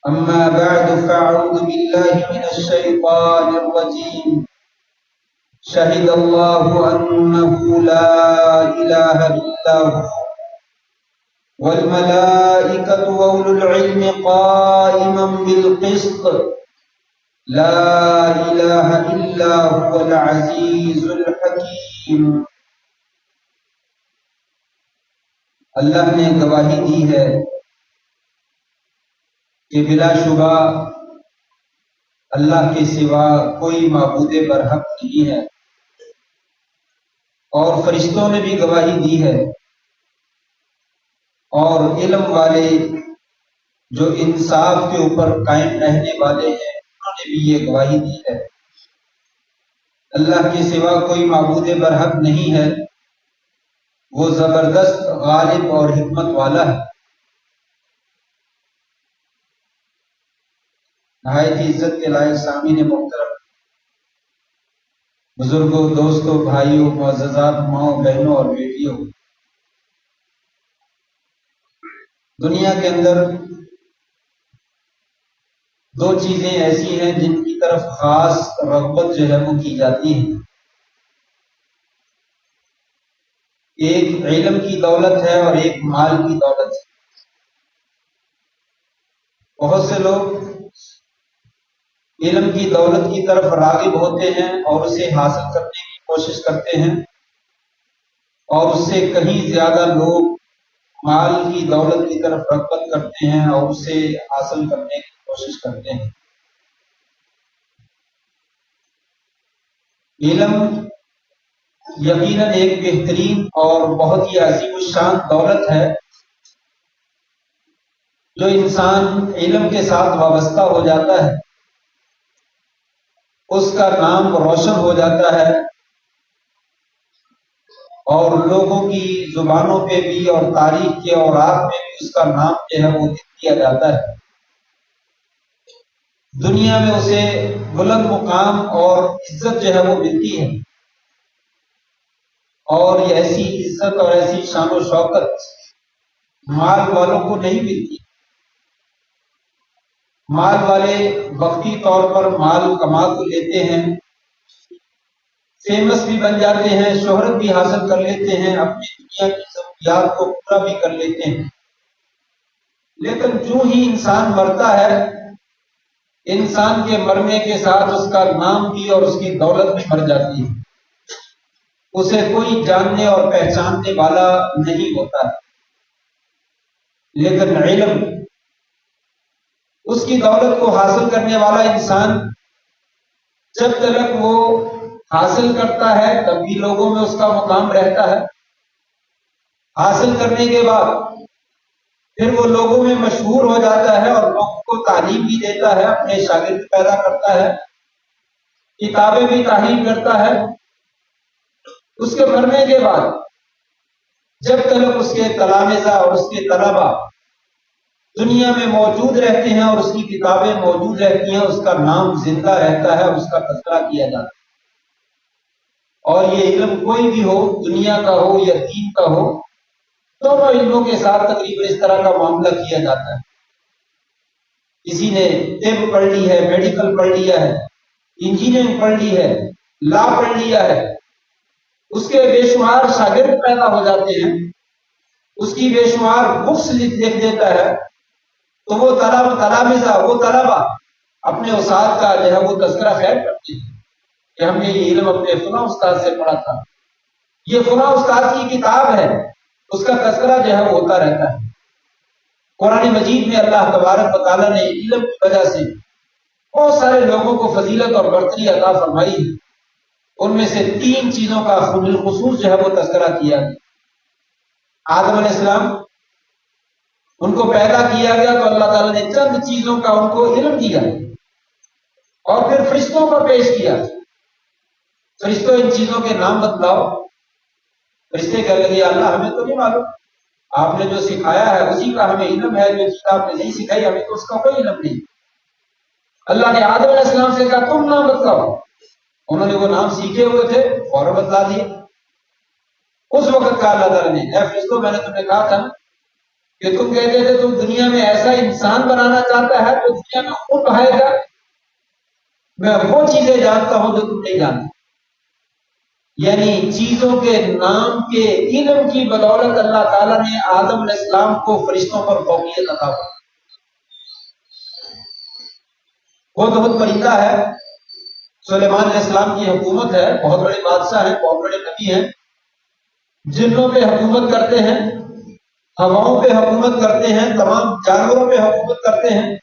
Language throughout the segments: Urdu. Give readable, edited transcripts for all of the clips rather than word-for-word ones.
أما بعد فأعوذ بالله من الشيطان الرجيم. شهد الله أنه لا إله إلا هو والملائكة وأولو العلم قائما بالقسط لا إله إلا هو العزيز الحكيم. اللہ نے گواہی دی ہے کہ بلا شبہ اللہ کے سوا کوئی معبود برحق نہیں ہے، اور فرشتوں نے بھی گواہی دی ہے، اور علم والے جو انصاف کے اوپر قائم رہنے والے ہیں انہوں نے بھی یہ گواہی دی ہے۔ اللہ کے سوا کوئی معبود برحق نہیں ہے، وہ زبردست، غالب اور حکمت والا ہے۔ نہایت ہی عزت کے لائق سامعین محترم، بزرگوں، دوستوں، بھائیوں، معززات ماؤں، بہنوں اور بیٹیوں، دنیا کے اندر دو چیزیں ایسی ہیں جن کی طرف خاص رغبت جو ہے وہ کی جاتی ہے۔ ایک علم کی دولت ہے اور ایک مال کی دولت ہے۔ بہت سے لوگ علم کی دولت کی طرف راغب ہوتے ہیں اور اسے حاصل کرنے کی کوشش کرتے ہیں، اور اس سے کہیں زیادہ لوگ مال کی دولت کی طرف رغبت کرتے ہیں اور اسے حاصل کرنے کی کوشش کرتے ہیں۔ علم یقیناً ایک بہترین اور بہت ہی عظیم الشان دولت ہے۔ جو انسان علم کے ساتھ وابستہ ہو جاتا ہے اس کا نام روشن ہو جاتا ہے، اور لوگوں کی زبانوں پہ بھی اور تاریخ کے اوراق میں بھی اس کا نام جو ہے وہ ذکر کیا جاتا ہے۔ دنیا میں اسے بلند مقام اور عزت جو ہے وہ ملتی ہے، اور یہ ایسی عزت اور ایسی شان و شوکت مال والوں کو نہیں ملتی۔ مال والے وقتی طور پر مال کما کو لیتے ہیں، فیمس بھی بن جاتے ہیں، شہرت بھی حاصل کر لیتے ہیں، اپنی دنیا کی ضروریات کو پورا بھی کر لیتے ہیں، لیکن جو ہی انسان مرتا ہے، انسان کے مرنے کے ساتھ اس کا نام بھی اور اس کی دولت بھی مر جاتی ہے۔ اسے کوئی جاننے اور پہچاننے والا نہیں ہوتا۔ لیکن علم، اس کی دولت کو حاصل کرنے والا انسان جب تک وہ حاصل کرتا ہے تب بھی لوگوں میں اس کا مقام رہتا ہے۔ حاصل کرنے کے بعد پھر وہ لوگوں میں مشہور ہو جاتا ہے اور لوگوں کو تعلیم بھی دیتا ہے، اپنے شاگرد پیدا کرتا ہے، کتابیں بھی تحریر کرتا ہے۔ اس کے مرنے کے بعد جب تک اس کے تلامذہ اور اس کے طلبہ دنیا میں موجود رہتے ہیں اور اس کی کتابیں موجود رہتی ہیں، اس کا نام زندہ رہتا ہے، اس کا تذکرہ کیا جاتا ہے۔ اور یہ علم کوئی بھی ہو، دنیا کا ہو یا دین کا ہو، دونوں علموں کے ساتھ تقریباً اس طرح کا معاملہ کیا جاتا ہے۔ کسی نے طب پڑھ لی ہے، میڈیکل پڑھ لیا ہے، انجینئرنگ پڑھ لی ہے، لا پڑھ لیا ہے، اس کے بے شمار شاگرد پیدا ہو جاتے ہیں، اس کی بے شمار بکس لکھ دیتا ہے، تو وہ تلامذہ، وہ طلبہ اپنے استاد کا جو ہے وہ تذکرہ خیر کرتے ہیں کہ ہم نے یہ علم اپنے فلاں استاد سے پڑھا تھا، یہ فلاں استاد کی کتاب ہے، اس کا تذکرہ جو ہے وہ ہوتا رہتا ہے۔ قرآن مجید میں اللہ تبارک و تعالیٰ نے علم کی وجہ سے بہت سارے لوگوں کو فضیلت اور برتری عطا فرمائی ہے۔ ان میں سے 3 چیزوں کا بالخصوص جو ہے وہ تذکرہ کیا گیا۔ آدم علیہ السلام، ان کو پیدا کیا گیا تو اللہ تعالیٰ نے چند چیزوں کا ان کو علم دیا، اور پھر فرشتوں کو پیش کیا۔ فرشتوں ان چیزوں کے نام بتلاؤ۔ فرشتے کہنے لگے اللہ ہمیں تو نہیں معلوم، آپ نے جو سکھایا ہے اسی کا ہمیں علم ہے، جو چیز آپ نے نہیں سکھائی ہمیں تو اس کا کوئی علم نہیں۔ اللہ نے آدم علیہ السلام سے کہا تم نام بتلاؤ، انہوں نے وہ نام سیکھے ہوئے تھے، فوراً بتلا دیے۔ اس وقت کہا اللہ تعالیٰ نے اے فرشتوں، میں نے تمہیں کہا تھا کہ تم کہتے تھے تم دنیا میں ایسا انسان بنانا چاہتا ہے تو دنیا میں خون بہائے گا، میں وہ چیزیں جانتا ہوں جو تم نہیں جانتے۔ یعنی چیزوں کے نام کے علم کی بدولت اللہ تعالیٰ نے آدم علیہ السلام کو فرشتوں پر فوقیت عطا کی۔ وہ تو خود پرندہ ہے، سلیمان علیہ السلام کی حکومت ہے، بہت بڑے بادشاہ ہیں، بہت بڑے نبی ہیں، جنوں پہ حکومت کرتے ہیں، ہواؤں پہ حکومت کرتے ہیں، تمام جانوروں پہ حکومت کرتے ہیں،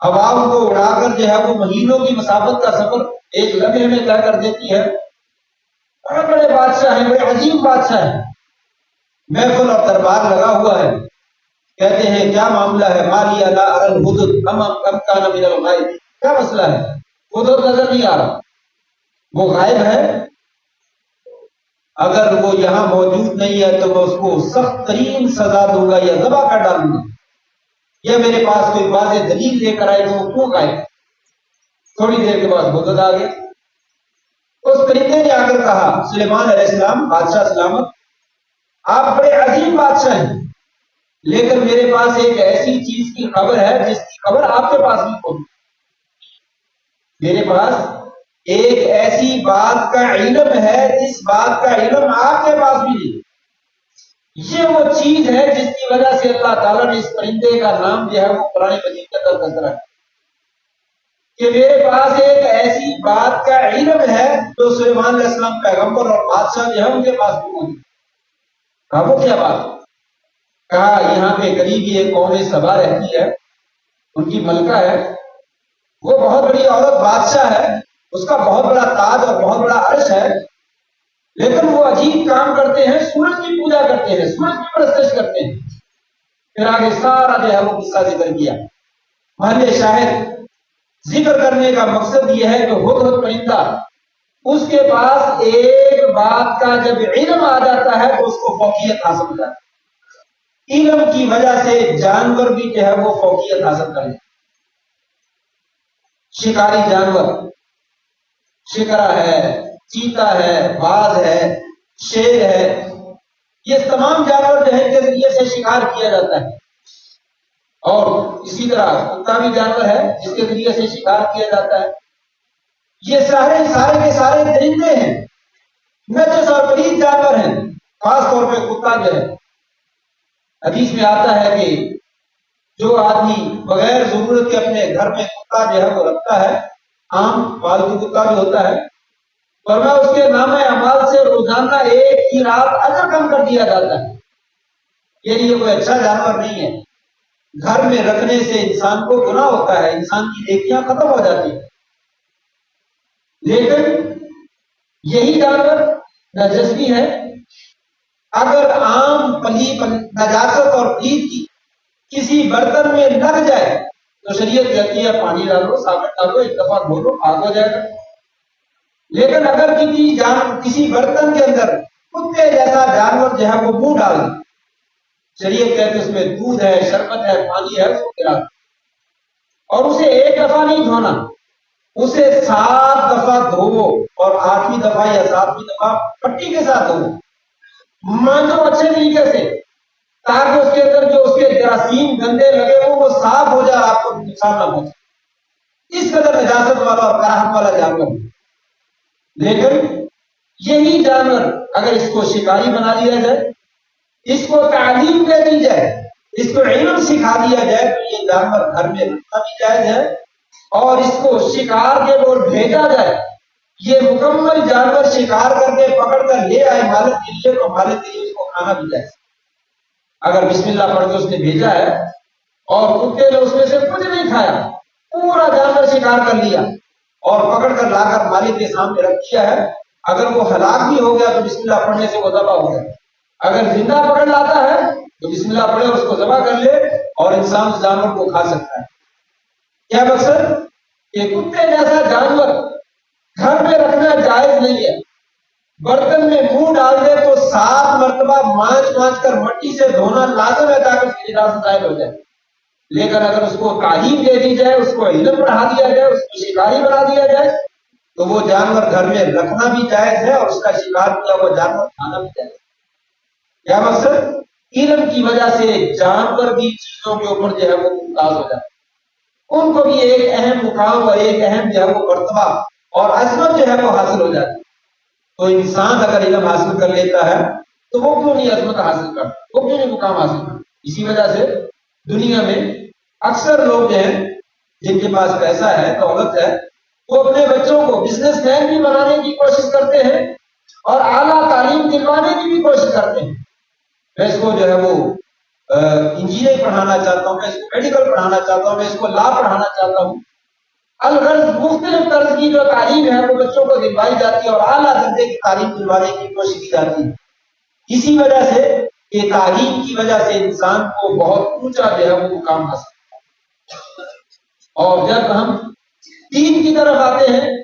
ہواؤں کو اڑا کر جو ہے وہ مہینوں کی مسافت کا سفر ایک لمحے میں طے کر دیتی ہے۔ بڑے بڑے بادشاہ ہیں، بڑے عظیم بادشاہ ہیں، محفل اور دربار لگا ہوا ہے، کہتے ہیں کیا معاملہ ہے، مالی الا الہدد ام کان من الغائب، کیا مسئلہ ہے، ہدہد نظر نہیں آ رہا، وہ غائب ہے، اگر وہ یہاں موجود نہیں ہے تو میں اس کو سخت ترین سزا دوں گا یا ذبح کر ڈالوں گا، یا میرے پاس کوئی واضح دلیل لے کر آئے تو وہ کیوں غائب۔ تھوڑی دیر کے بعد ہدہد آ گیا، اس پرندے نے آ کر کہا سلیمان علیہ السلام بادشاہ سلامت، آپ بڑے عظیم بادشاہ ہیں، لیکن میرے پاس ایک ایسی چیز کی خبر ہے جس کی خبر آپ کے پاس نہیں پہنچی، میرے پاس ایک ایسی بات کا علم ہے جس بات کا علم آپ کے پاس بھی نہیں۔ یہ وہ چیز ہے جس کی وجہ سے اللہ تعالیٰ نے اس پرندے کا نام جو ہے وہ قرآن مجید کے اندر ذکر ہے کہ میرے پاس ایک ایسی بات کا علم ہے جو سلیمان علیہ السلام پیغمبر اور بادشاہ جو ہے ان کے پاس بھی موجود۔ کہا وہ کیا بات؟ کہا یہاں پہ قریب ہی ایک قوم سبا رہتی ہے، ان کی ملکہ ہے، وہ بہت بڑی عورت بادشاہ ہے، اس کا بہت بڑا تاج اور بہت بڑا عرش ہے، لیکن وہ عجیب کام کرتے ہیں، سورج کی پوجا کرتے ہیں، سورج کی پرستش کرتے ہیں۔ پھر آگے سارا جو ہے وہ قصہ ذکر کیا۔ محل شاہد ذکر کرنے کا مقصد یہ ہے کہ ہدہد پرندہ اس کے پاس ایک بات کا جب علم آ جاتا ہے تو اس کو فوقیت حاصل ہو جاتی ہے۔ علم کی وجہ سے جانور بھی جو ہے وہ فوقیت حاصل کریں۔ شکاری جانور، شکرا ہے، چیتا ہے، باز ہے، شیر ہے، یہ تمام جانور جو ہے ان کے ذریعے سے شکار کیا جاتا ہے، اور اسی طرح کتا بھی جانور ہے جس کے ذریعے سے شکار کیا جاتا ہے۔ یہ سارے کے سارے درندے ہیں، نجس اور پلید جانور ہیں، خاص طور پہ کتا جو ہے۔ حدیث میں آتا ہے کہ جو آدمی بغیر ضرورت کے اپنے گھر میں کتا جو ہے وہ رکھتا ہے، عام پالتو کتا بھی ہوتا ہے، ورنہ اس کے نامہ اعمال سے روزانہ ایک ہی رات اجر کم کر دیا جاتا ہے۔ یعنی یہ کوئی اچھا جانور نہیں ہے، گھر میں رکھنے سے انسان کو گناہ ہوتا ہے، انسان کی نیکیاں ختم ہو جاتی ہیں۔ لیکن یہی جانور نجس بھی ہے، اگر عام نجاست اور پلید کی کسی برتن میں لگ جائے تو شریعت کہتی ہے پانی ڈالو، صابن ڈالو، ایک دفعہ دھو لو، پاک ہو جائے گا۔ لیکن اگر کسی برتن کے اندر کتے جیسا جانور جو ہے وہ منہ ڈال دے، شریعت کہتے اس میں دودھ ہے، شربت ہے، پانی ہے، اس کو گرا دو، اور اسے ایک دفعہ نہیں دھونا، اسے 7 دفعہ دھو، اور 8ویں دفعہ یا 7ویں دفعہ پٹی کے ساتھ دھو، مانجو اچھے طریقے سے، تاکہ اس کے اندر جو اس کے جراثیم گندے لگے وہ صاف ہو جائے، آپ کو نقصان نہ پہنچے۔ اس قدر نجاست والا اور کراہت والا جانور۔ لیکن یہی جانور اگر اس کو شکاری بنا دیا جائے، اس کو تعلیم دے دی جائے، اس کو علم سکھا دیا جائے، تو یہ جانور گھر میں رکھنا بھی جائز ہے، اور اس کو شکار کے طور بھیجا جائے، یہ مکمل جانور شکار کر کے پکڑ کر لے آئے مالک کے لیے تو مالک کے لیے اس کو کھانا بھی جائز۔ اگر بسم اللہ پڑھ کے اس نے بھیجا ہے اور کتے نے اس میں سے کچھ نہیں کھایا، پورا جانور شکار کر لیا اور پکڑ کر لا کر مالک کے سامنے رکھ دیا ہے، اگر وہ ہلاک بھی ہو گیا تو بسم اللہ پڑھنے سے وہ ذبح ہو گیا۔ اگر زندہ پکڑ لاتا ہے تو بسم اللہ پڑھے اور اس کو ذبح کر لے، اور انسان اس جانور کو کھا سکتا ہے۔ کیا مقصد؟ کہ کتے جیسا جانور گھر میں رکھنا جائز نہیں ہے۔ برتن میں منہ ڈال دے تو 7 مرتبہ مانچ کر مٹی سے دھونا لازم ہے تاکہ اس کی نجاست ظاہر ہو جائے۔ لیکن اگر اس کو تعلیم دے دی جائے، اس کو علم پڑھا دیا جائے، اس کو شکاری بنا دیا جائے، تو وہ جانور گھر میں رکھنا بھی جائز ہے اور اس کا شکار کیا ہوا جانور کھانا بھی جائز ہے۔ کیا مقصد؟ علم کی وجہ سے جانور بھی چیزوں کے اوپر جو ہے وہ ممتاز ہو جاتے ہیں، ان کو بھی ایک اہم مقام اور ایک اہم جو ہے وہ مرتبہ اور عظمت جو ہے وہ حاصل ہو جاتی ہے۔ تو انسان اگر علم حاصل کر لیتا ہے تو وہ کیوں نہیں عظمت حاصل کرتا، وہ کیوں نہیں مقام حاصل کرتا؟ اسی وجہ سے دنیا میں اکثر لوگ جو ہیں جن کے پاس پیسہ ہے، دولت ہے، وہ اپنے بچوں کو بزنس مین بھی بنانے کی کوشش کرتے ہیں اور اعلیٰ تعلیم دلوانے کی بھی کوشش کرتے ہیں۔ میں اس کو جو ہے وہ انجینئر پڑھانا چاہتا ہوں، میں اس کو میڈیکل پڑھانا چاہتا ہوں، میں اس کو لا پڑھانا چاہتا ہوں۔ الغرض مختلف طرز کی جو تعلیم ہے وہ بچوں کو دلوائی جاتی ہے اور اعلیٰ درجے کی تعلیم دلوانے کی کوشش کی جاتی ہے۔ اسی وجہ سے کہ تعلیم کی وجہ سے انسان کو بہت اونچا جو ہے وہ مقام حاصل ہے۔ اور جب ہم دین کی طرف آتے ہیں